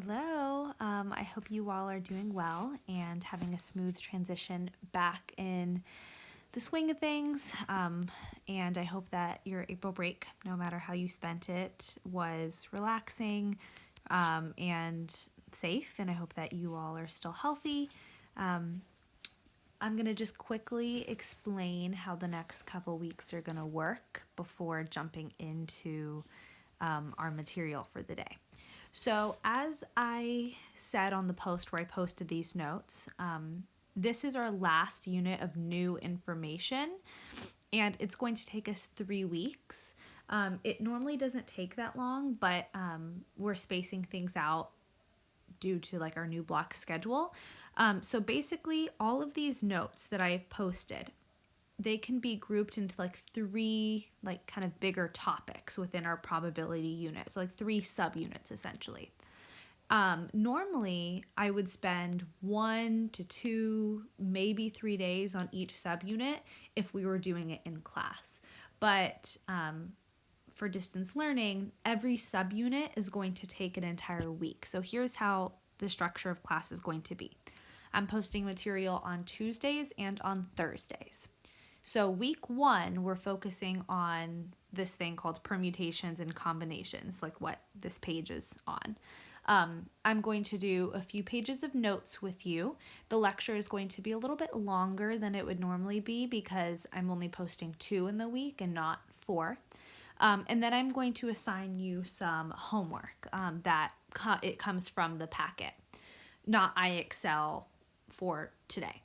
Hello. I hope you all are doing well and having a smooth transition back in the swing of things. And I hope that your April break, no matter how you spent it, was relaxing and safe. And I hope that you all are still healthy. Um, I'm going to just quickly explain how the next couple weeks are going to work before jumping into our material for the day. So, as I said on the post where I posted these notes, this is our last unit of new information, and it's going to take us 3 weeks. It normally doesn't take that long, but we're spacing things out due to like our new block schedule. So basically, all of these notes that I've posted, they can be grouped into like three like kind of bigger topics within our probability unit. So like three subunits essentially. Normally, I would spend 1 to 2, maybe 3 days on each subunit if we were doing it in class. But for distance learning, every subunit is going to take an entire week. So here's how the structure of class is going to be. I'm posting material on Tuesdays and on Thursdays. So week 1, we're focusing on this thing called permutations and combinations, like what this page is on. I'm going to do a few pages of notes with you. The lecture is going to be a little bit longer than it would normally be because I'm only posting 2 in the week and not 4. And then I'm going to assign you some homework it comes from the packet, not iExcel for today.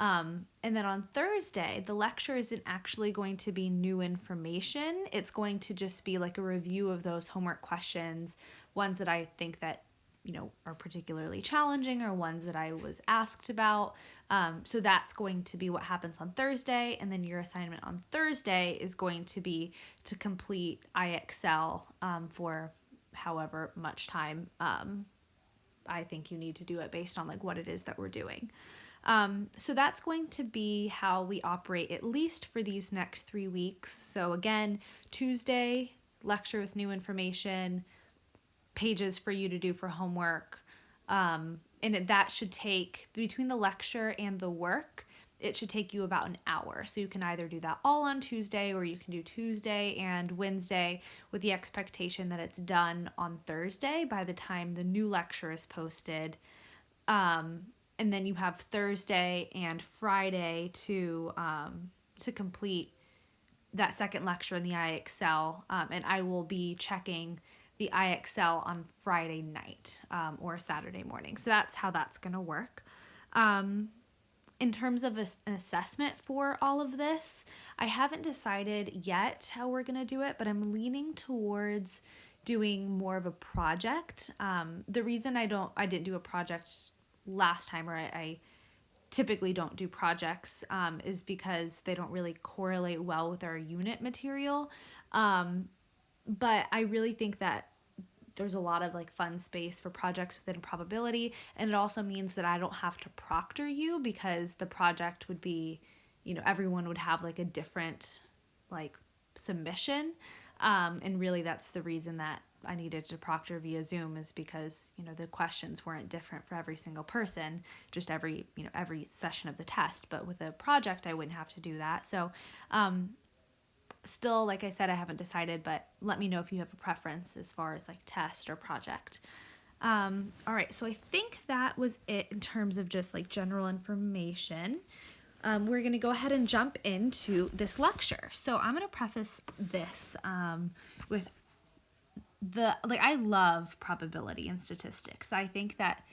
And then on Thursday, the lecture isn't actually going to be new information. It's going to just be like a review of those homework questions, ones that I think that, are particularly challenging or ones that I was asked about. So that's going to be what happens on Thursday. And then your assignment on Thursday is going to be to complete iExcel for however much time I think you need to do it based on like what it is that we're doing. So that's going to be how we operate at least for these next 3 weeks. So again, Tuesday, lecture with new information, pages for you to do for homework. And that should take, between the lecture and the work, it should take you about an hour. So you can either do that all on Tuesday or you can do Tuesday and Wednesday with the expectation that it's done on Thursday by the time the new lecture is posted. And then you have Thursday and Friday to complete that second lecture in the iExcel, and I will be checking the iExcel on Friday night or Saturday morning. So that's how that's going to work. In terms of an assessment for all of this, I haven't decided yet how we're going to do it, but I'm leaning towards doing more of a project. The reason I didn't do a project last time, or I typically don't do projects, is because they don't really correlate well with our unit material. But I really think that there's a lot of like fun space for projects within probability, and it also means that I don't have to proctor you, because the project would be, everyone would have like a different like submission, and really that's the reason that I needed to proctor via Zoom, is because the questions weren't different for every single person, just every session of the test. But with a project I wouldn't have to do that. So still, like I said, I haven't decided, but let me know if you have a preference as far as like test or project. All right, so I think that was it in terms of just like general information. We're going to go ahead and jump into this lecture. So I'm going to preface this with I love probability and statistics. I think that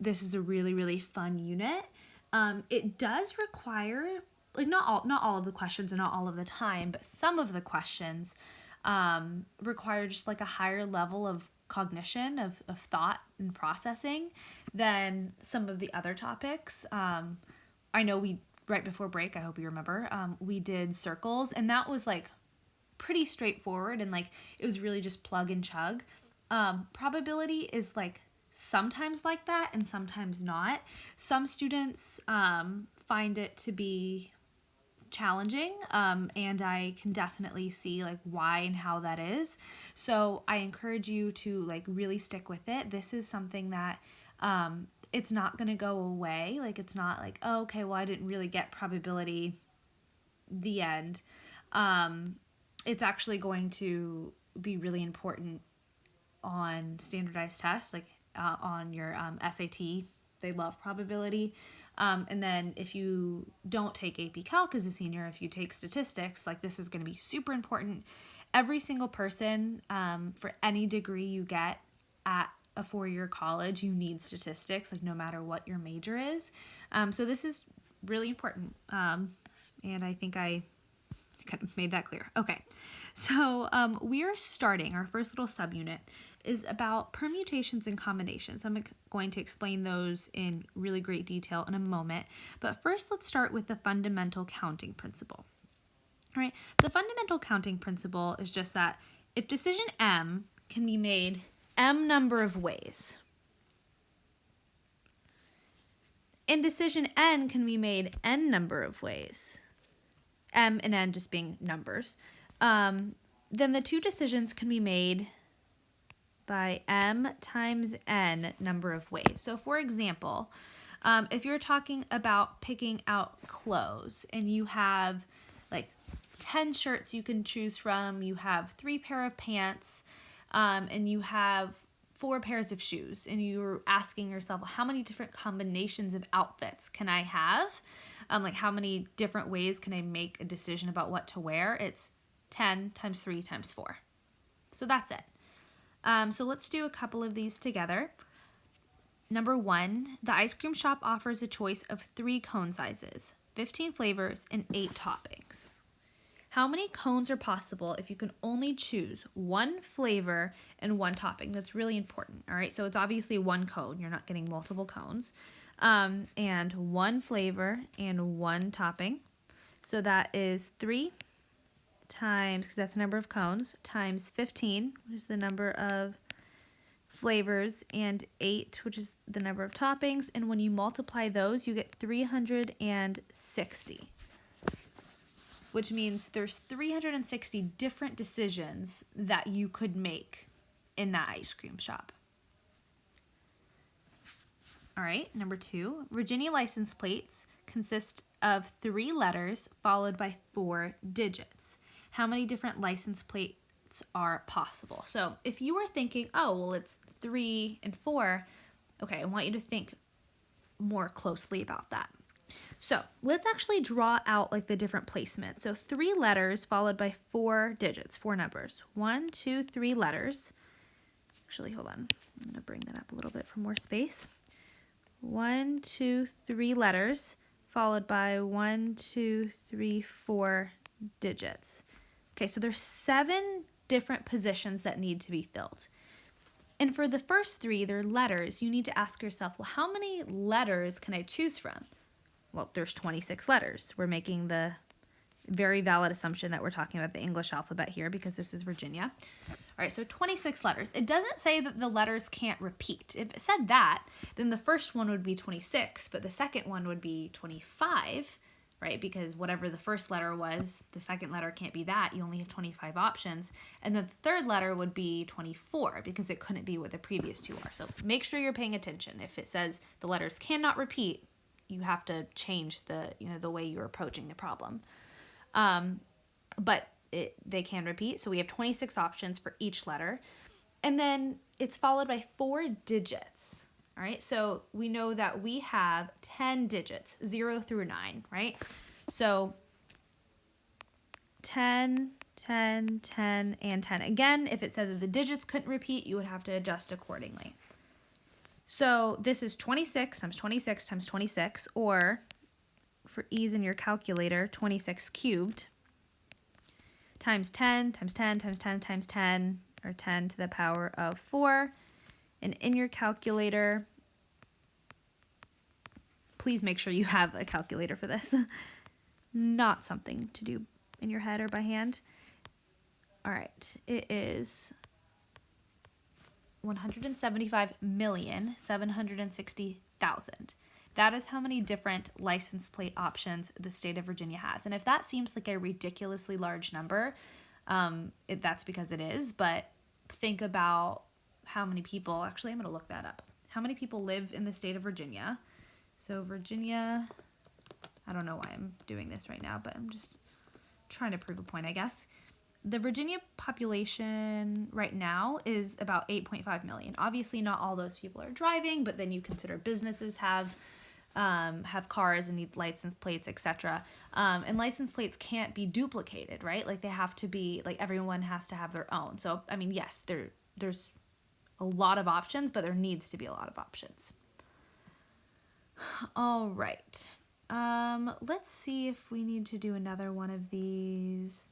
this is a really, really fun unit. It does require, like, not all of the questions and not all of the time, but some of the questions require just like a higher level of cognition, of thought and processing than some of the other topics. I know right before break, I hope you remember, we did circles, and that was like pretty straightforward, and like it was really just plug and chug. Probability is like sometimes like that and sometimes not. Some students find it to be challenging, and I can definitely see like why and how that is. So I encourage you to like really stick with it. This is something that it's not going to go away. Like it's not like, oh, okay, well I didn't really get probability, the end. It's actually going to be really important on standardized tests, like on your SAT. They love probability. And then if you don't take AP Calc as a senior, if you take statistics, like this is going to be super important. Every single person, for any degree you get at a 4-year college, you need statistics, like no matter what your major is. So this is really important. And I think I kind of made that clear. Okay, so we are starting, our first little subunit is about permutations and combinations. I'm going to explain those in really great detail in a moment, but first let's start with the fundamental counting principle. All right, the fundamental counting principle is just that if decision M can be made M number of ways, and decision N can be made N number of ways, M and N just being numbers, then the two decisions can be made by M times N number of ways. So for example, if you're talking about picking out clothes and you have like 10 shirts you can choose from, you have 3 pair of pants, and you have 4 pairs of shoes, and you're asking yourself, well, how many different combinations of outfits can I have? Like how many different ways can I make a decision about what to wear? It's 10 times 3 times 4. So that's it. So let's do a couple of these together. Number 1, the ice cream shop offers a choice of 3 cone sizes, 15 flavors, and 8 toppings. How many cones are possible if you can only choose 1 flavor and 1 topping? That's really important, all right? So it's obviously 1 cone. You're not getting multiple cones. And 1 flavor and 1 topping. So that is 3 times, because that's the number of cones, times 15, which is the number of flavors, and 8, which is the number of toppings. And when you multiply those, you get 360, which means there's 360 different decisions that you could make in that ice cream shop. All right, number 2, Virginia license plates consist of 3 letters followed by 4 digits. How many different license plates are possible? So if you were thinking, oh, well, it's 3 and 4, okay, I want you to think more closely about that. So let's actually draw out like the different placement. So 3 letters followed by 4 digits, 4 numbers. 1, 2, 3 letters. Actually, hold on. I'm going to bring that up a little bit for more space. 1, 2, 3 letters followed by 1, 2, 3, 4 digits. Okay, so there's 7 different positions that need to be filled. And for the first 3, they're letters. You need to ask yourself, well, how many letters can I choose from? Well, there's 26 letters. We're making the very valid assumption that we're talking about the English alphabet here because this is Virginia. All right, so 26 letters. It doesn't say that the letters can't repeat. If it said that, then the first one would be 26, but the second one would be 25, right? Because whatever the first letter was, the second letter can't be that. You only have 25 options. And then the third letter would be 24 because it couldn't be what the previous 2 are. So make sure you're paying attention. If it says the letters cannot repeat, you have to change the way you're approaching the problem. But they can repeat. So we have 26 options for each letter. And then it's followed by 4 digits. All right, so we know that we have 10 digits, 0 through 9, right? So 10, 10, 10, and 10. Again, if it said that the digits couldn't repeat, you would have to adjust accordingly. So this is 26 times 26 times 26, or for ease in your calculator, 26 cubed, times 10 times 10 times 10 times 10, or 10 to the power of 4. And in your calculator, please make sure you have a calculator for this. Not something to do in your head or by hand. All right, it is 175,760,000. That is how many different license plate options the state of Virginia has. And if that seems like a ridiculously large number, that's because it is. But think about how many people, actually, I'm going to look that up. How many people live in the state of Virginia? So Virginia, I don't know why I'm doing this right now, but I'm just trying to prove a point, I guess. The Virginia population right now is about 8.5 million. Obviously, not all those people are driving, but then you consider businesses have cars and need license plates, etc. And license plates can't be duplicated, right? Like they have to be, like everyone has to have their own. So, I mean, yes, there's a lot of options, but there needs to be a lot of options. All right. Let's see if we need to do another one of these.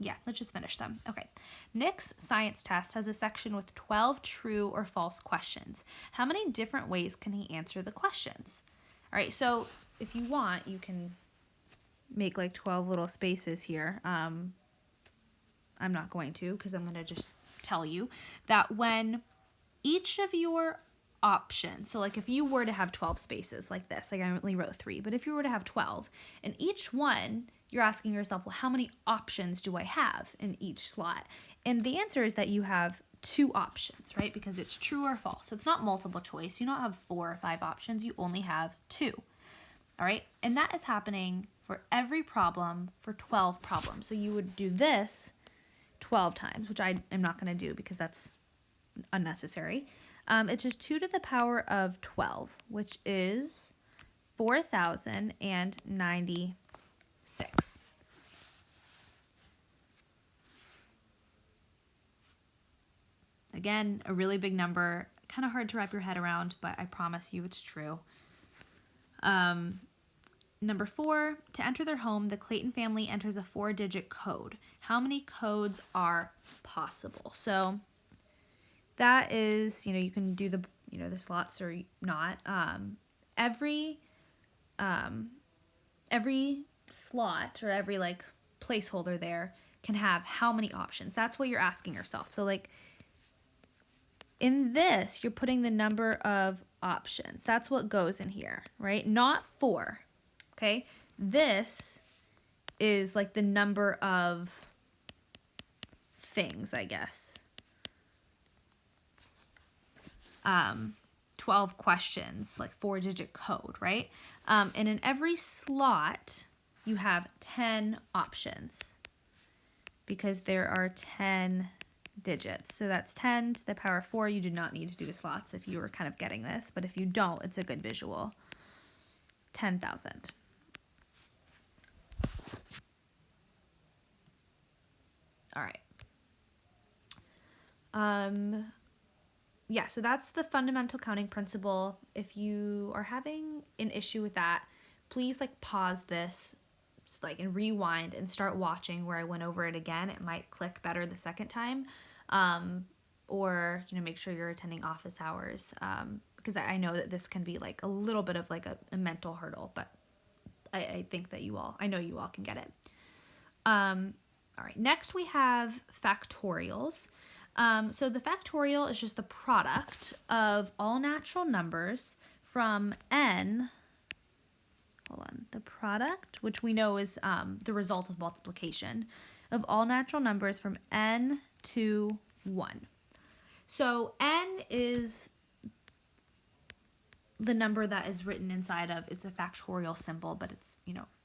Yeah, let's just finish them. Okay. Nick's science test has a section with 12 true or false questions. How many different ways can he answer the questions? All right, so if you want, you can make like 12 little spaces here. I'm not going to, because I'm going to just tell you that when each of your options, so like if you were to have 12 spaces like this, like I only wrote 3, but if you were to have 12, and each one, you're asking yourself, well, how many options do I have in each slot? And the answer is that you have 2 options, right? Because it's true or false. So it's not multiple choice. You don't have 4 or 5 options. You only have 2. All right? And that is happening for every problem for 12 problems. So you would do this 12 times, which I am not going to do because that's unnecessary. It's just 2 to the power of 12, which is 4,096. Again, a really big number, kind of hard to wrap your head around, but I promise you it's true. Number 4, to enter their home, the Clayton family enters a 4-digit code. How many codes are possible? So that is, you can do the, the slots or not. Every slot or every like placeholder there can have how many options. That's what you're asking yourself. So like in this, you're putting the number of options. That's what goes in here, right? Not 4, okay? This is like the number of things, I guess. 12 questions, like 4-digit code, right? And in every slot, you have 10 options because there are 10 digits. So that's 10 to the power of 4. You do not need to do the slots if you were kind of getting this, but if you don't, it's a good visual. 10,000. All right. Yeah, so that's the fundamental counting principle. If you are having an issue with that, please like pause this and rewind and start watching where I went over it again. It might click better the second time. Or, make sure you're attending office hours, because I know that this can be like a little bit of like a mental hurdle, but I think that I know you all can get it. All right, next we have factorials. So the factorial is just the product of all natural numbers from n, the product, which we know is the result of multiplication, of all natural numbers from n to 1. So n is the number that is written inside of, it's a factorial symbol, but it's,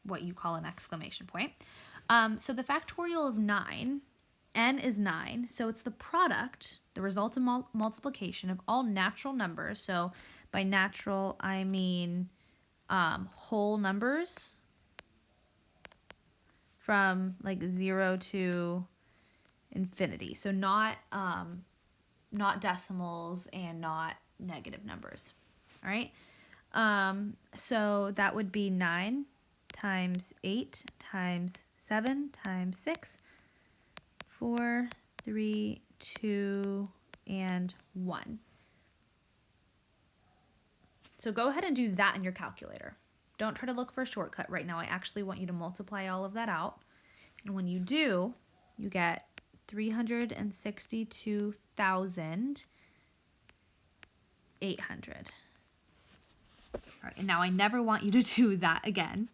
what you call an exclamation point. So the factorial of 9, n is 9, so it's the product, the result of multiplication of all natural numbers. So by natural, I mean whole numbers from like 0 to infinity. So not decimals and not negative numbers. All right. So that would be 9 times 8 times 7 times 6, 4, 3, 2, and 1. So go ahead and do that in your calculator. Don't try to look for a shortcut right now. I actually want you to multiply all of that out. And when you do, you get 362,800. All right, and now I never want you to do that again.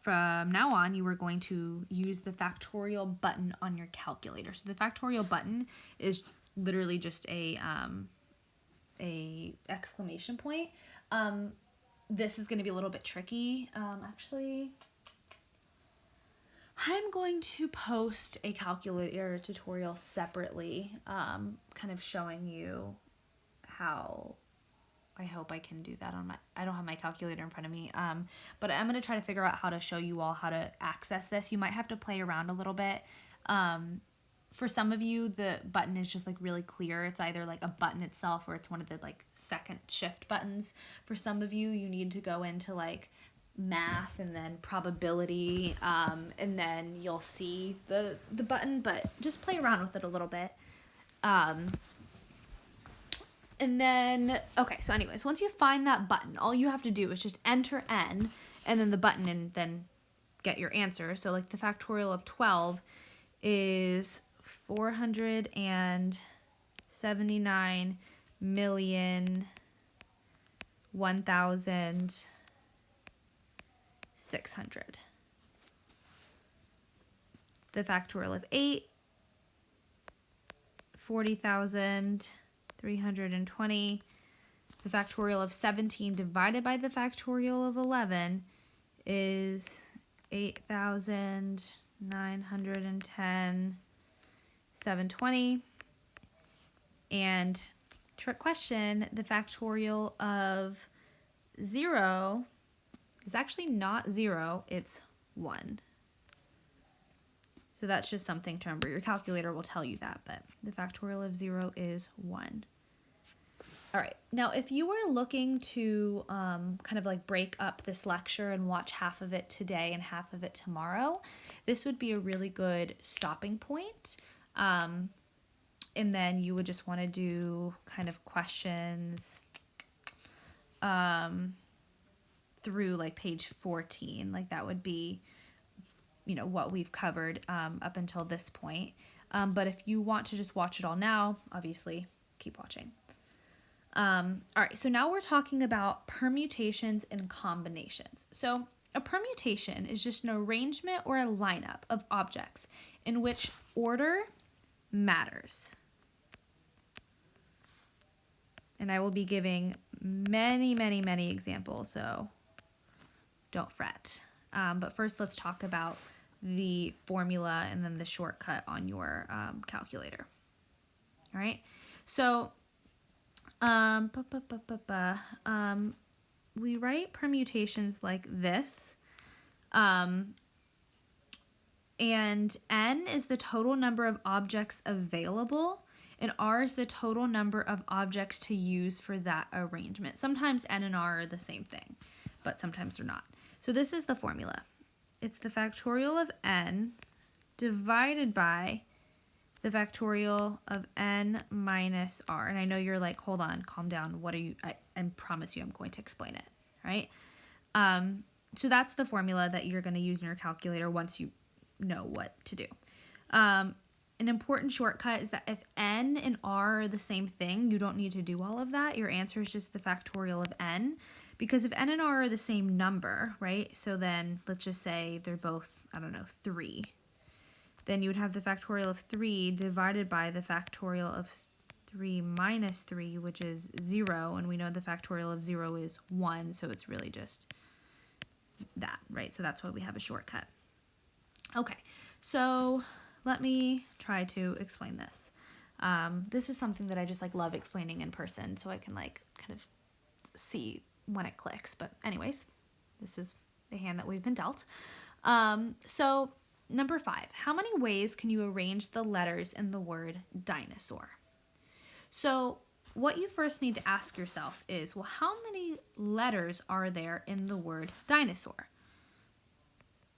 From now on, you are going to use the factorial button on your calculator. So the factorial button is literally just a exclamation point. This is going to be a little bit tricky. Actually, I'm going to post a calculator tutorial separately, kind of showing you how. I hope I can do that on I don't have my calculator in front of me, but I'm going to try to figure out how to show you all how to access this. You might have to play around a little bit. For some of you, the button is just like really clear. It's either like a button itself or it's one of the like second shift buttons. For some of you, you need to go into like math and then probability, and then you'll see the button, but just play around with it a little bit. And then, okay, so anyways, once you find that button, all you have to do is just enter n and then the button and then get your answer. So like the factorial of 12 is 479,001,600. The factorial of 8, 40,320. The factorial of 17 divided by the factorial of 11 is 8,910, 720. And trick question, the factorial of 0 is actually not 0, it's 1. So that's just something to remember. Your calculator will tell you that, but the factorial of 0 is 1. All right, now if you were looking to kind of like break up this lecture and watch half of it today and half of it tomorrow, this would be a really good stopping point. And then you would just want to do kind of questions through like page 14. Like that would be, you know, what we've covered up until this point. But if you want to just watch it all now, obviously keep watching. All right, so now we're talking about permutations and combinations. So a permutation is just an arrangement or a lineup of objects in which order matters. And I will be giving many, many, many examples, so don't fret. But first, let's talk about the formula and then the shortcut on your calculator. All right, so we write permutations like this, and n is the total number of objects available, and r is the total number of objects to use for that arrangement. Sometimes n and r are the same thing, but sometimes they're not. So this is the formula. It's the factorial of n divided by the factorial of n minus r. And I know you're like, hold on, calm down. What are you, I promise you I'm going to explain it, right? So that's the formula that you're going to use in your calculator once you know what to do. An important shortcut is that if n and r are the same thing, you don't need to do all of that. Your answer is just the factorial of n. Because if n and r are the same number, right? So then let's just say they're both, I don't know, 3. Then you would have the factorial of 3 divided by the factorial of 3 minus 3, which is 0. And we know the factorial of 0 is 1, so it's really just that, right? So that's why we have a shortcut. Okay, so let me try to explain this. This is something that I just like love explaining in person, so I can like kind of see when it clicks. But anyways, this is the hand that we've been dealt. So number 5, how many ways can you arrange the letters in the word dinosaur? So what you first need to ask yourself is, well, how many letters are there in the word dinosaur?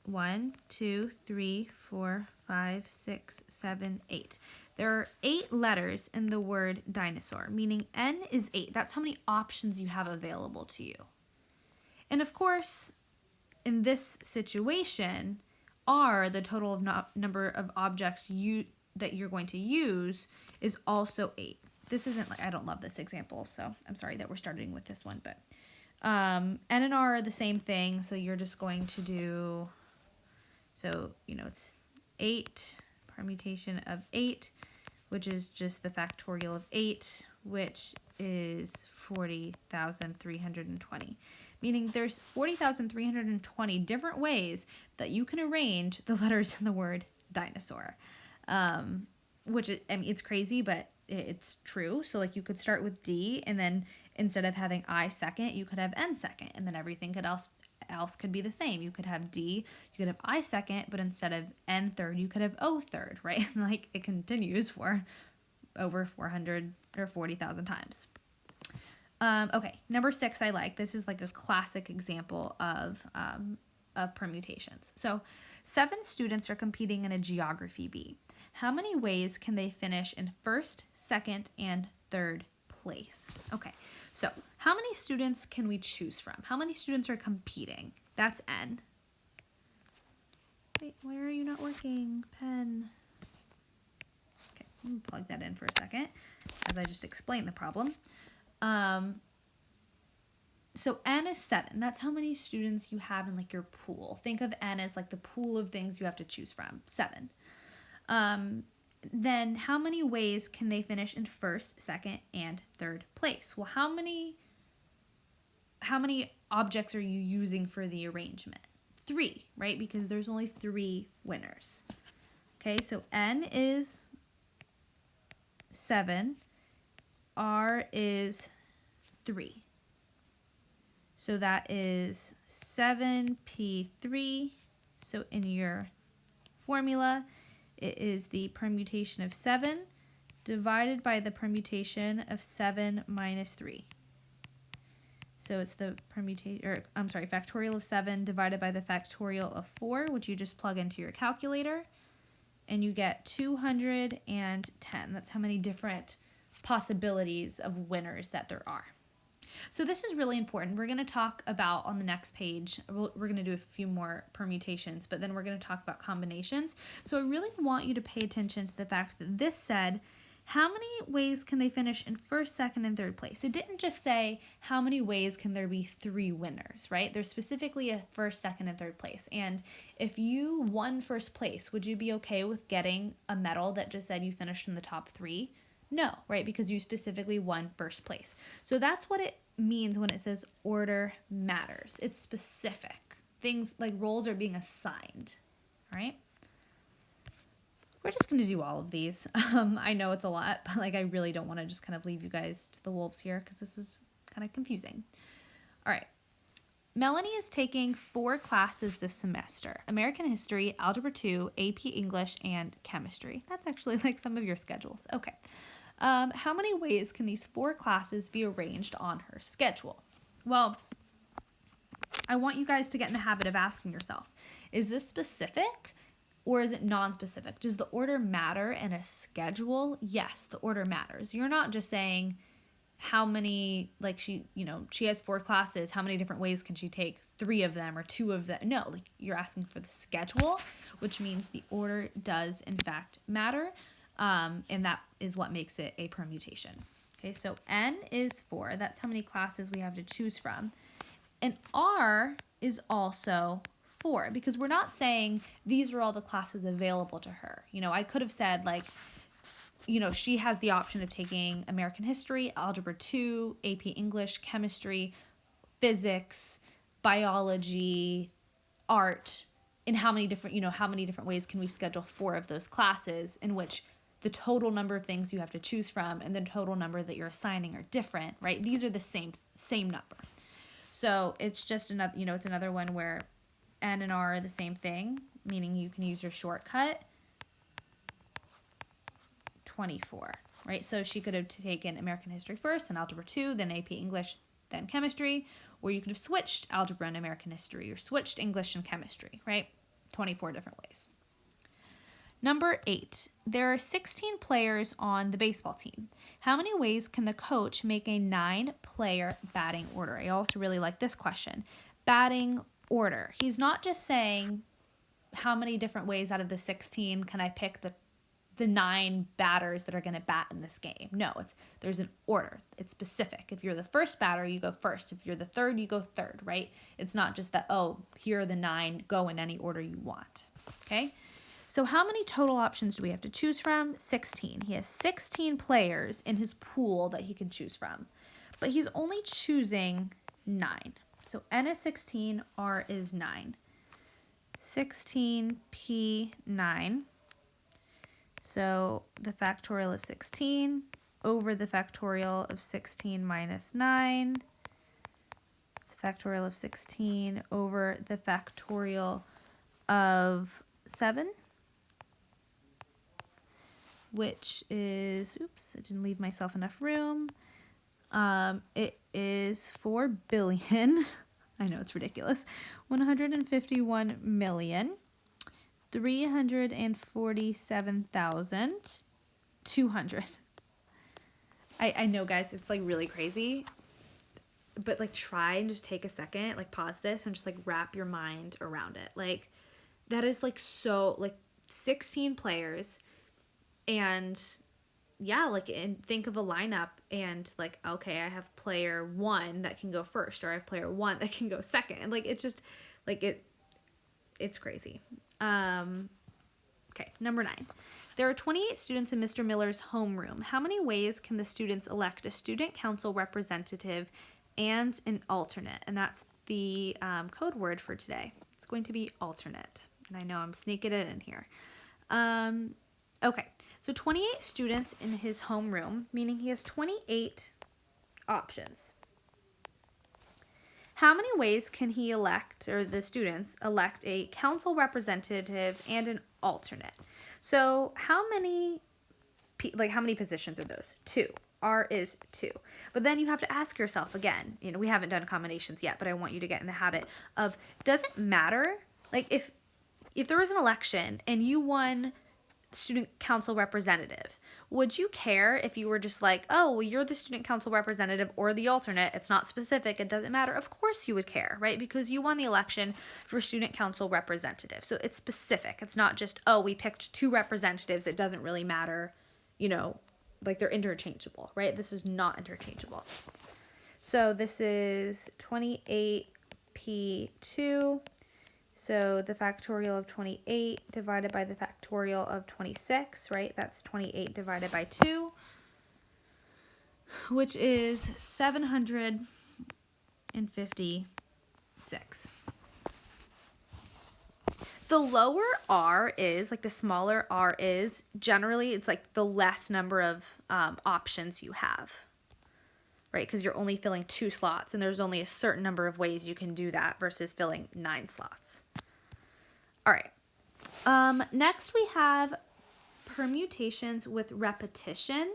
1, 2, 3, 4, 5, 6, 7, 8. There are 8 letters in the word dinosaur, meaning n is 8. That's how many options you have available to you. And of course, in this situation, r, the total of number of objects that you're going to use, is also 8. this isn't like, I don't love this example, so I'm sorry that we're starting with this one, but N and R are the same thing, so you're just going to do, so, you know, it's 8, permutation of 8, which is just the factorial of 8, which is 40,320. Meaning there's 40,320 different ways that you can arrange the letters in the word dinosaur. Which, I mean, it's crazy, but it's true. So, like, you could start with D, and then instead of having I second, you could have N second, and then everything else could be the same. You could have D, you could have I second, but instead of N third, you could have O third, right? Like, it continues for over 400 or 40,000 times. Okay, number 6 I like. This is like a classic example of permutations. So 7 students are competing in a geography bee. How many ways can they finish in first, second, and third place? Okay, so how many students can we choose from? How many students are competing? That's N. Wait, why are you not working? Pen. Okay, let me plug that in for a second as I just explained the problem. So N is 7. That's how many students you have in like your pool. Think of N as like the pool of things you have to choose from. 7. Then how many ways can they finish in first, second, and third place? Well, how many objects are you using for the arrangement? 3, right? Because there's only 3 winners. Okay, so N is 7. R is 3. So that is 7p3. So in your formula, it is the permutation of 7 divided by the permutation of 7 minus 3. So it's the factorial of 7 divided by the factorial of 4, which you just plug into your calculator, and you get 210. That's how many different possibilities of winners that there are. So this is really important. We're going to talk about on the next page, we're going to do a few more permutations, but then we're going to talk about combinations. So I really want you to pay attention to the fact that this said, how many ways can they finish in first, second, and third place? It didn't just say how many ways can there be 3 winners, right? There's specifically a first, second, and third place. And if you won first place, would you be okay with getting a medal that just said you finished in the top 3? No, right? Because you specifically won first place. So that's what it means when it says order matters. It's specific. Things like roles are being assigned, all right? We're just going to do all of these. I know it's a lot, but like I really don't want to just kind of leave you guys to the wolves here because this is kind of confusing. All right. Melanie is taking 4 classes this semester: American History, Algebra 2, AP English, and Chemistry. That's actually like some of your schedules. Okay. How many ways can these 4 classes be arranged on her schedule? Well, I want you guys to get in the habit of asking yourself, is this specific or is it non-specific? Does the order matter in a schedule? Yes, the order matters. You're not just saying how many, like she has 4 classes, how many different ways can she take? 3 of them or 2 of them? No, like you're asking for the schedule, which means the order does in fact matter. And that is what makes it a permutation. Okay, so N is 4. That's how many classes we have to choose from. And R is also 4 because we're not saying these are all the classes available to her. You know, I could have said like, you know, she has the option of taking American History, Algebra 2, AP English, Chemistry, Physics, Biology, Art, and how many different ways can we schedule 4 of those classes in which the total number of things you have to choose from and the total number that you're assigning are different, right? These are the same number. So it's just another, it's another one where N and R are the same thing, meaning you can use your shortcut, 24, right? So she could have taken American History first, then Algebra 2, then AP English, then Chemistry, or you could have switched Algebra and American History, or switched English and Chemistry, right? 24 different ways. Number 8, there are 16 players on the baseball team. How many ways can the coach make a 9-player batting order? I also really like this question. Batting order. He's not just saying how many different ways out of the 16 can I pick the the 9 batters that are going to bat in this game. No, there's an order. It's specific. If you're the first batter, you go first. If you're the third, you go third, right? It's not just that, oh, here are the 9, go in any order you want, okay? So how many total options do we have to choose from? 16. He has 16 players in his pool that he can choose from, but he's only choosing 9. So N is 16, R is 9. 16P9. So the factorial of 16 over the factorial of 16 minus 9. It's factorial of 16 over the factorial of 7, which is, oops, I didn't leave myself enough room. It is 4 billion. I know it's ridiculous. 151,347,200. I know, guys, it's like really crazy, but like try and just take a second, like pause this and just like wrap your mind around it. Like that is like so, like 16 players, and yeah, like, and think of a lineup and like, okay, I have player 1 that can go first, or I have player 1 that can go second. And like, it's just like, it's crazy. Okay, number 9. There are 28 students in Mr. Miller's homeroom. How many ways can the students elect a student council representative and an alternate? And that's the code word for today. It's going to be alternate. And I know I'm sneaking it in here. Okay, so 28 students in his homeroom, meaning he has 28 options. How many ways can he elect, or the students elect, a council representative and an alternate? So how many positions are those? 2. R is 2. But then you have to ask yourself again, you know, we haven't done combinations yet, but I want you to get in the habit of, does it matter? Like if there was an election and you won student council representative, would you care if you were just like, oh, well, you're the student council representative or the alternate, it's not specific, it doesn't matter? Of course you would care, right? Because you won the election for student council representative. So it's specific. It's not just, oh, we picked 2 representatives, it doesn't really matter, you know, like they're interchangeable, right? This is not interchangeable. So this is 28P2. So the factorial of 28 divided by the factorial of 26, right? That's 28 divided by 2, which is 756. The lower R is, like the smaller R is, generally it's like the less number of options you have, right? Because you're only filling 2 slots and there's only a certain number of ways you can do that versus filling 9 slots. All right. Next we have permutations with repetition.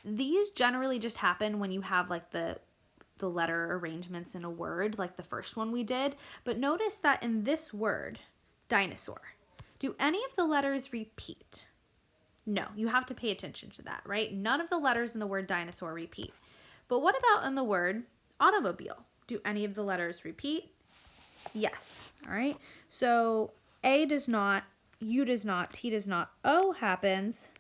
These generally just happen when you have like the letter arrangements in a word, like the first one we did. But notice that in this word, dinosaur, do any of the letters repeat? No, you have to pay attention to that, right? None of the letters in the word dinosaur repeat. But what about in the word automobile? Do any of the letters repeat? Yes. All right. So A does not, U does not, T does not, O happens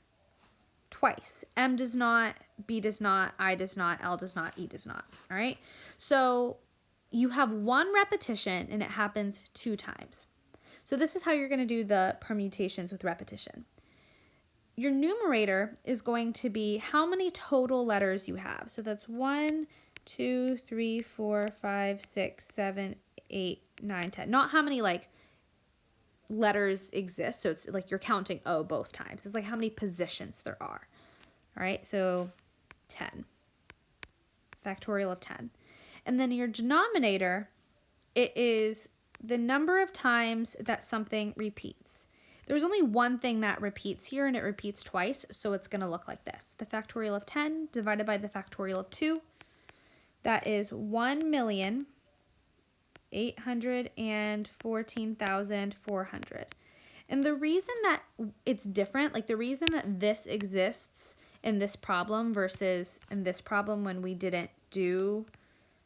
twice. M does not, B does not, I does not, L does not, E does not. All right. So you have one repetition and it happens 2 times. So this is how you're going to do the permutations with repetition. Your numerator is going to be how many total letters you have. So that's 1, 2, 3, 4, 5, 6, 7, 8, 9, 10. Not how many like letters exist. So it's like you're counting O both times. It's like how many positions there are. All right, so 10. Factorial of 10. And then your denominator, it is the number of times that something repeats. There's only one thing that repeats here, and it repeats twice, so it's going to look like this. The factorial of 10 divided by the factorial of 2. That is 1,814,400. And the reason that it's different, like the reason that this exists in this problem versus in this problem when we didn't do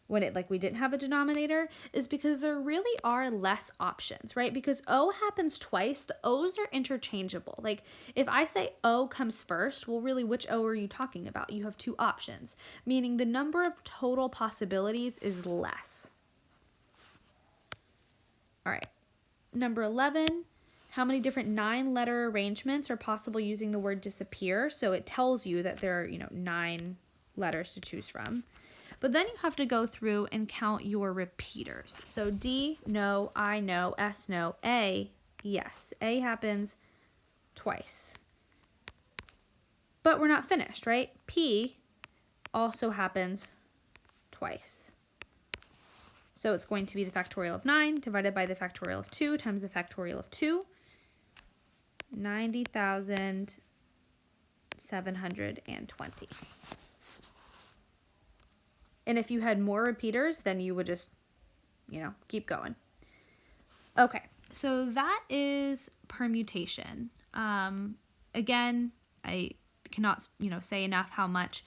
when it like we didn't have a denominator is because there really are less options, right? Because O happens twice, the O's are interchangeable. Like if I say O comes first, well really which O are you talking about? You have two options, meaning the number of total possibilities is less. All right, number 11, how many different 9-letter arrangements are possible using the word disappear? So it tells you that there are, 9 letters to choose from. But then you have to go through and count your repeaters. So D, no, I, no, S, no, A, yes. A happens twice. But we're not finished, right? P also happens twice. So it's going to be the factorial of 9 divided by the factorial of 2 times the factorial of 2. 90,720. And if you had more repeaters, then you would just, keep going. Okay, so that is permutation. Again, I cannot, say enough how much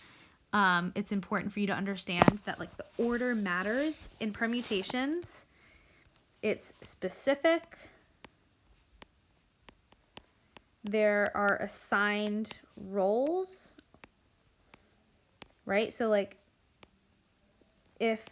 it's important for you to understand that like the order matters in permutations. It's specific. There are assigned roles, right? So like if,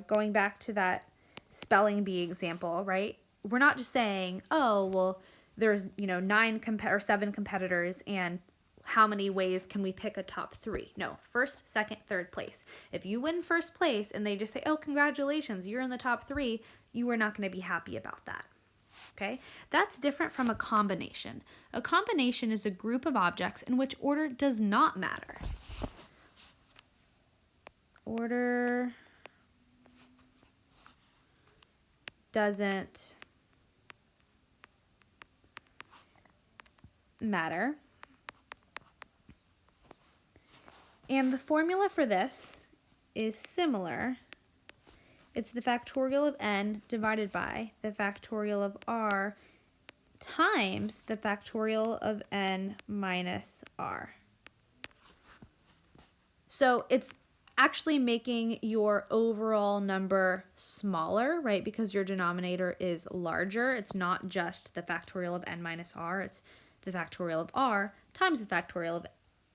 going back to that spelling bee example, right? We're not just saying, oh, well, there's, 7 competitors and how many ways can we pick a top 3? No, first, second, third place. If you win first place and they just say, oh, congratulations, you're in the top 3, you are not going to be happy about that. Okay, that's different from a combination. A combination is a group of objects in which order does not matter. Order doesn't matter. And the formula for this is similar. It's the factorial of n divided by the factorial of r times the factorial of n minus r. So it's actually making your overall number smaller, right? Because your denominator is larger. It's not just the factorial of n minus r, it's the factorial of r times the factorial of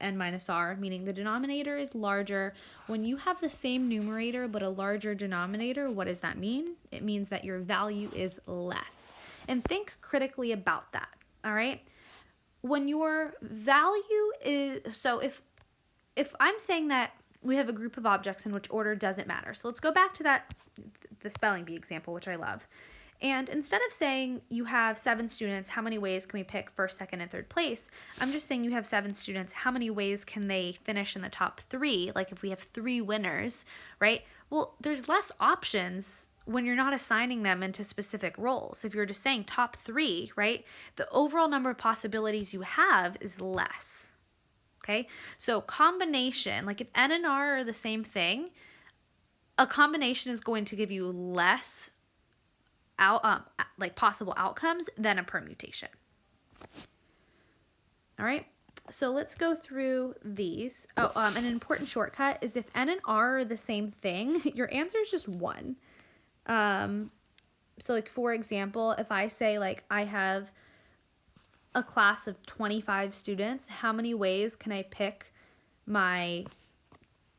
n minus r, meaning the denominator is larger. When you have the same numerator but a larger denominator, what does that mean? It means that your value is less. And think critically about that, all right? When your value is, so if I'm saying that we have a group of objects in which order doesn't matter. So let's go back to the spelling bee example, which I love. And instead of saying you have 7 students, how many ways can we pick first, second, and third place? I'm just saying you have 7 students, how many ways can they finish in the top 3? Like if we have 3 winners, right? Well, there's less options when you're not assigning them into specific roles. If you're just saying top 3, right? The overall number of possibilities you have is less. Okay? So combination, like if n and r are the same thing, a combination is going to give you less possible outcomes than a permutation. All right, so let's go through these. An important shortcut is if n and r are the same thing, your answer is just 1. So like for example, if I say like I have a class of 25 students, how many ways can I pick my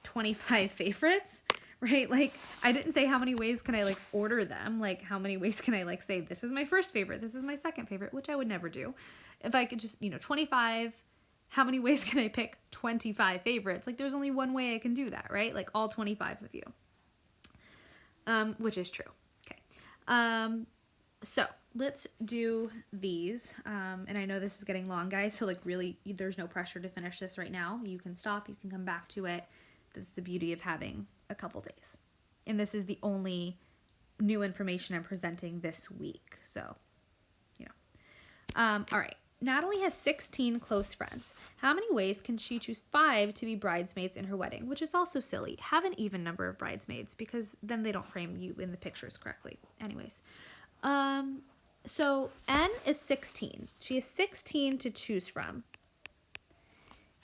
25 favorites? Right? Like I didn't say how many ways can I like order them, like how many ways can I like say this is my first favorite, this is my second favorite, which I would never do. If I could just, 25, how many ways can I pick 25 favorites? Like there's only one way I can do that, right? Like all 25 of you. Which is true. Okay. So let's do these. And I know this is getting long, guys, so like really there's no pressure to finish this right now. You can stop, you can come back to it. That's the beauty of having a couple days. And this is the only new information I'm presenting this week. So, all right. Natalie has 16 close friends. How many ways can she choose 5 to be bridesmaids in her wedding? Which is also silly. Have an even number of bridesmaids because then they don't frame you in the pictures correctly. Anyways, so N is 16. She has 16 to choose from.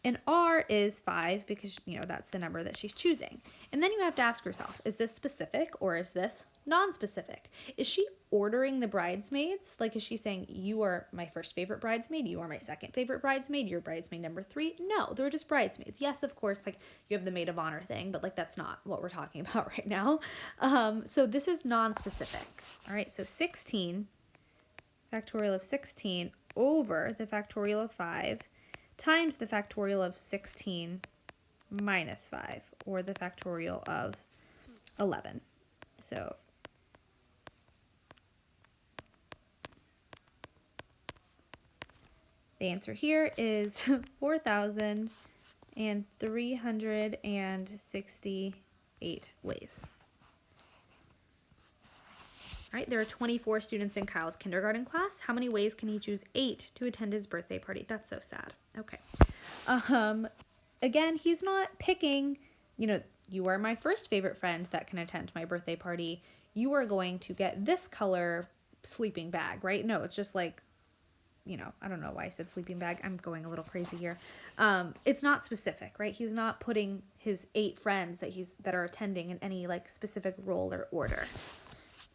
And R is 5 because, that's the number that she's choosing. And then you have to ask yourself, is this specific or is this non-specific? Is she ordering the bridesmaids? Like, is she saying, you are my first favorite bridesmaid, you are my second favorite bridesmaid, you're bridesmaid number 3? No, they're just bridesmaids. Yes, of course, like, you have the maid of honor thing, but, like, that's not what we're talking about right now. So this is non-specific. All right, so 16, factorial of 16 over the factorial of 5 times the factorial of 16 minus 5, or the factorial of 11. So the answer here is 4,368 ways. All right, there are 24 students in Kyle's kindergarten class. How many ways can he choose? 8 to attend his birthday party. That's so sad. Okay. Again, he's not picking, you are my first favorite friend that can attend my birthday party. You are going to get this color sleeping bag, right? No, it's just like, I don't know why I said sleeping bag. I'm going a little crazy here. It's not specific, right? He's not putting his 8 friends that are attending in any like specific role or order.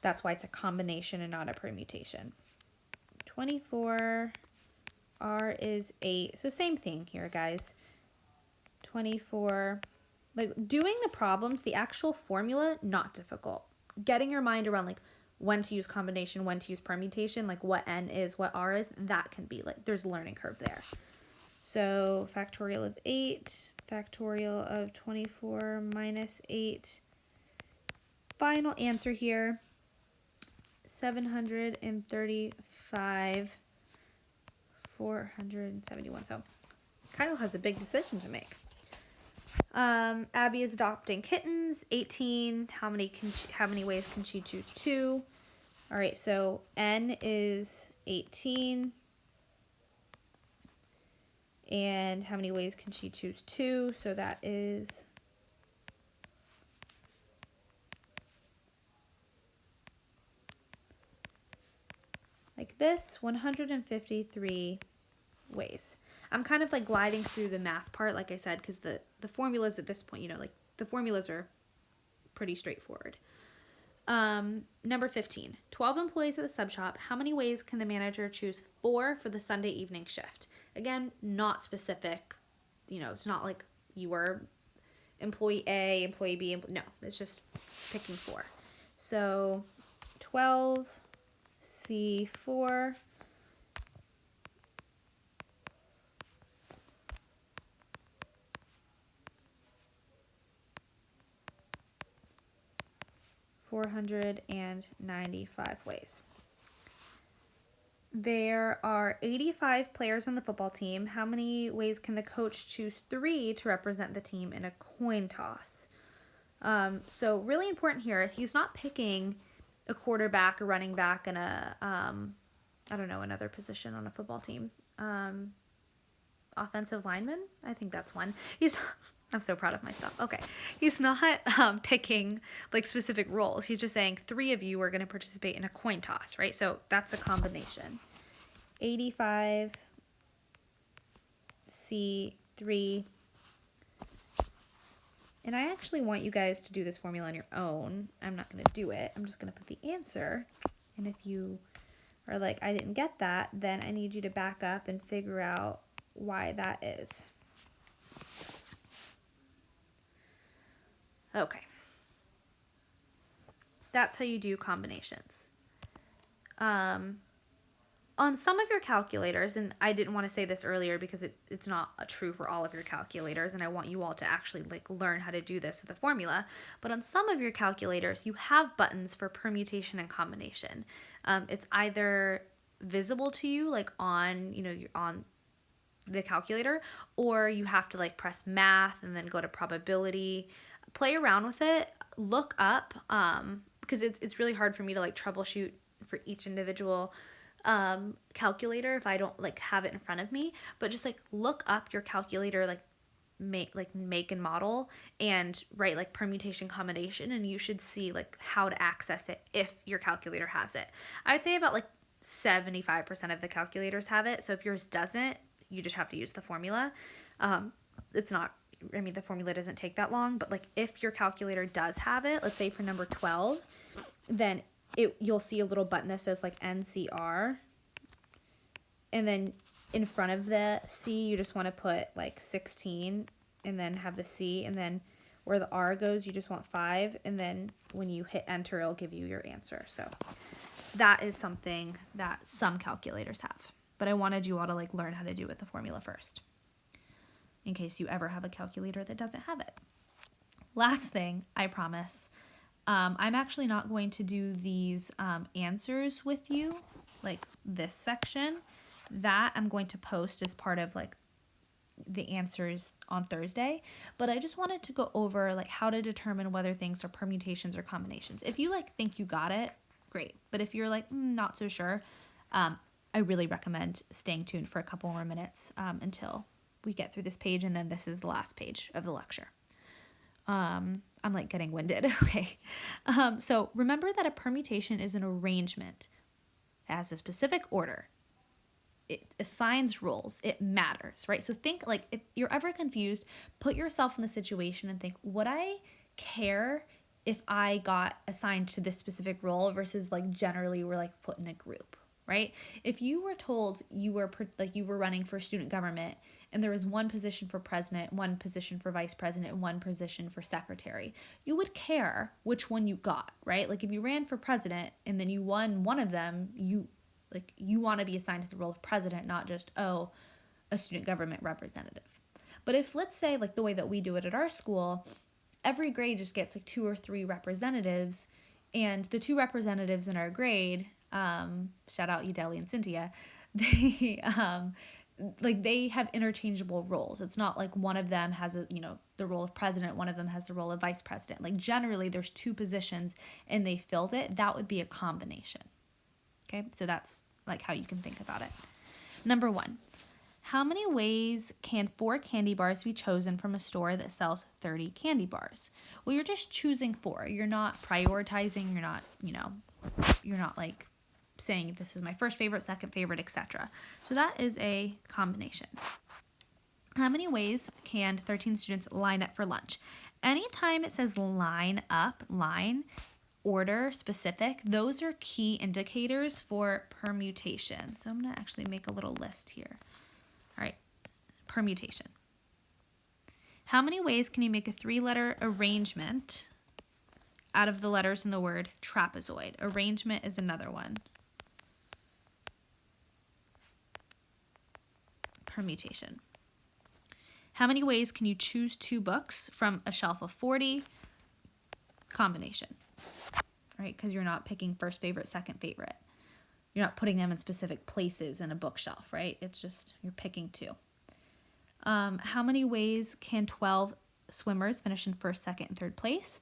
That's why it's a combination and not a permutation. 24, R is 8. So same thing here, guys. 24, like doing the problems, the actual formula, not difficult. Getting your mind around like when to use combination, when to use permutation, like what N is, what R is, that can be like, there's a learning curve there. So factorial of 8, factorial of 24 minus 8. Final answer here. 735, 471. So Kyle has a big decision to make. Abby is adopting kittens. 18. How many ways can she choose? 2. All right, so N is 18. And how many ways can she choose? 2. So that is like this, 153 ways. I'm kind of like gliding through the math part, like I said, because the formulas at this point, like the formulas are pretty straightforward. Number 15, 12 employees at the sub shop. How many ways can the manager choose? 4 for the Sunday evening shift. Again, not specific. It's not like you were employee A, employee B. No, it's just picking 4. So 12 C4 495 ways. There are 85 players on the football team. How many ways can the coach choose? 3 to represent the team in a coin toss? So really important here is he's not picking a quarterback, a running back, and another position on a football team. Offensive lineman? I think that's one. I'm so proud of myself. Okay. He's not picking like specific roles. He's just saying 3 of you are going to participate in a coin toss, right? So that's a combination. 85 C3. And I actually want you guys to do this formula on your own. I'm not going to do it. I'm just going to put the answer. And if you are like, I didn't get that, then I need you to back up and figure out why that is. Okay. That's how you do combinations. On some of your calculators, and I didn't want to say this earlier because it's not true for all of your calculators, and I want you all to actually like learn how to do this with a formula, but on some of your calculators, you have buttons for permutation and combination. It's either visible to you like on, on the calculator, or you have to like press math and then go to probability. Play around with it, look up, because it's really hard for me to like troubleshoot for each individual calculator if I don't like have it in front of me, but just like look up your calculator, like make and model, and write like permutation combination, and you should see like how to access it if your calculator has it. I'd say about like 75% of the calculators have it, so if yours doesn't, you just have to use the formula. It's not, I mean, the formula doesn't take that long, but like if your calculator does have it, let's say for number 12, then you'll see a little button that says like NCR, and then in front of the C, you just want to put like 16, and then have the C, and then where the R goes, you just want 5, and then when you hit enter, it'll give you your answer. So that is something that some calculators have, but I wanted you all to like learn how to do it with the formula first, in case you ever have a calculator that doesn't have it. Last thing, I promise, I'm actually not going to do these answers with you, like this section. That I'm going to post as part of like the answers on Thursday, but I just wanted to go over like how to determine whether things are permutations or combinations. If you like think you got it, great. But if you're like not so sure, I really recommend staying tuned for a couple more minutes until we get through this page, and then this is the last page of the lecture. I'm like getting winded. Okay. So remember that a permutation is an arrangement. It has a specific order. It assigns roles. It matters, right? So think like if you're ever confused, put yourself in the situation and think, would I care if I got assigned to this specific role versus like generally we're like put in a group, right? If you were told you were running for student government and there was one position for president, one position for vice president, and one position for secretary, you would care which one you got, right? Like if you ran for president and then you won one of them, you want to be assigned to the role of president, not just, a student government representative. But if, let's say, like the way that we do it at our school, every grade just gets like 2 or 3 representatives, and the 2 representatives in our grade, shout out Udeli and Cynthia, they they have interchangeable roles. It's not like one of them has the role of president, one of them has the role of vice president. Like generally there's 2 positions and they filled it. That would be a combination. Okay, so that's like how you can think about it. Number 1, how many ways can 4 candy bars be chosen from a store that sells 30 candy bars? Well, you're just choosing 4. You're not prioritizing. You're not like saying this is my first favorite, second favorite, etc. So that is a combination. How many ways can 13 students line up for lunch? Anytime it says line up, order, specific, those are key indicators for permutation. So I'm going to actually make a little list here. All right, permutation. How many ways can you make a 3-letter arrangement out of the letters in the word trapezoid? Arrangement is another one. Permutation. How many ways can you choose 2 books from a shelf of 40? Combination. Right, because you're not picking first favorite, second favorite. You're not putting them in specific places in a bookshelf, right? It's just you're picking 2. How many ways can 12 swimmers finish in first, second, and third place?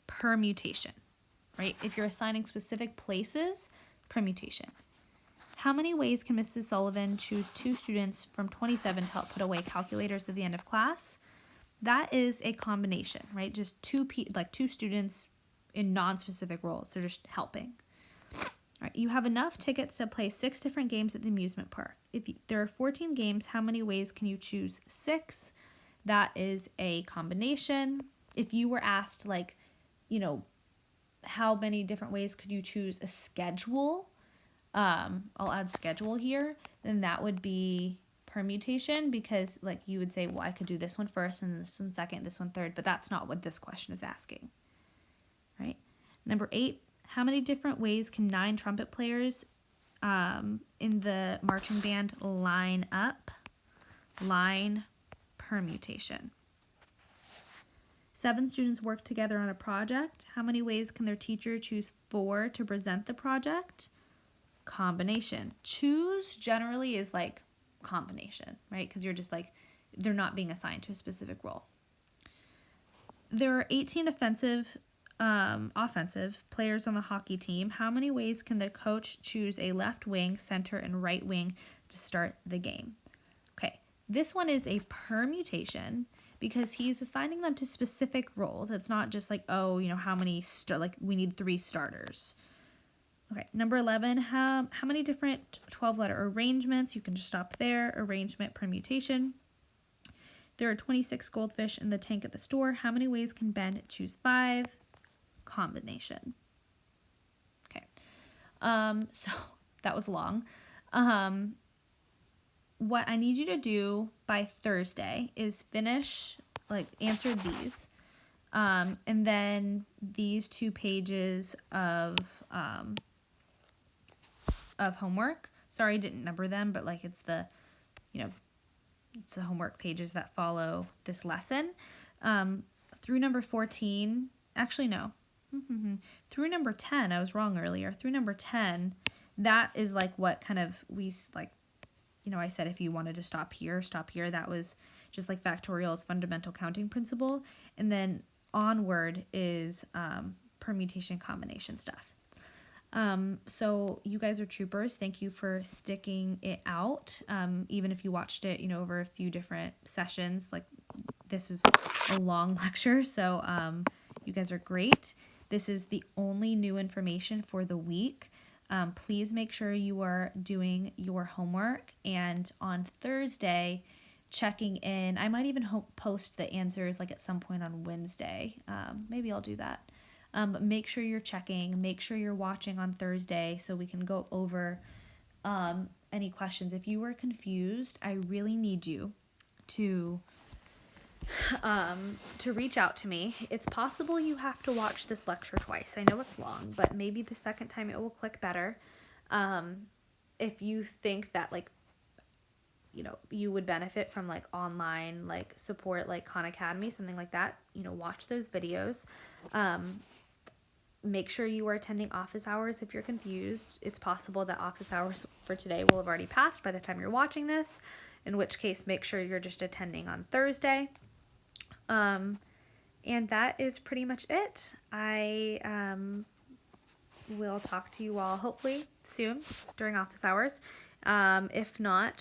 Permutation, right? If you're assigning specific places, permutation. How many ways can Mrs. Sullivan choose 2 students from 27 to help put away calculators at the end of class? That is a combination, right? Just 2 students in non-specific roles. They're just helping. All right, you have enough tickets to play 6 different games at the amusement park. There are 14 games, how many ways can you choose 6? That is a combination. If you were asked, how many different ways could you choose a schedule? I'll add schedule here. Then that would be permutation, because you would say, well, I could do this one first and this one second, this one third, but that's not what this question is asking. Right? Number 8, how many different ways can 9 trumpet players in the marching band line up? Line, permutation. 7 students work together on a project. How many ways can their teacher choose 4 to present the project? Combination. Choose generally is combination, right? Because you're just they're not being assigned to a specific role. There are 18 offensive players on the hockey team. How many ways can the coach choose a left wing, center, and right wing to start the game? Okay, this one is a permutation because he's assigning them to specific roles. It's not just how many we need 3 starters. Okay, number 11, how many different 12-letter arrangements? You can just stop there. Arrangement, permutation. There are 26 goldfish in the tank at the store. How many ways can Ben choose 5? Combination. Okay. So that was long. What I need you to do by Thursday is answer these. And then these 2 pages of homework. Sorry, I didn't number them, but like it's the homework pages that follow this lesson. Through number 14, actually no. Through number 10, I was wrong earlier. Through number 10, that is like what kind of I said if you wanted to stop here. That was just like factorial's fundamental counting principle. And then onward is permutation combination stuff. So you guys are troopers. Thank you for sticking it out. Even if you watched it, over a few different sessions, like this was a long lecture. So, you guys are great. This is the only new information for the week. Please make sure you are doing your homework, and on Thursday, checking in. I might even post the answers like at some point on Wednesday. Maybe I'll do that. But make sure you're checking. Make sure you're watching on Thursday so we can go over any questions. If you were confused, I really need you to reach out to me. It's possible you have to watch this lecture twice. I know it's long, but maybe the second time it will click better. If you think that you would benefit from online support like Khan Academy, something like that, watch those videos. Make sure you are attending office hours if you're confused. It's possible that office hours for today will have already passed by the time you're watching this, in which case make sure you're just attending on Thursday. And that is pretty much it. I will talk to you all hopefully soon during office hours. If not,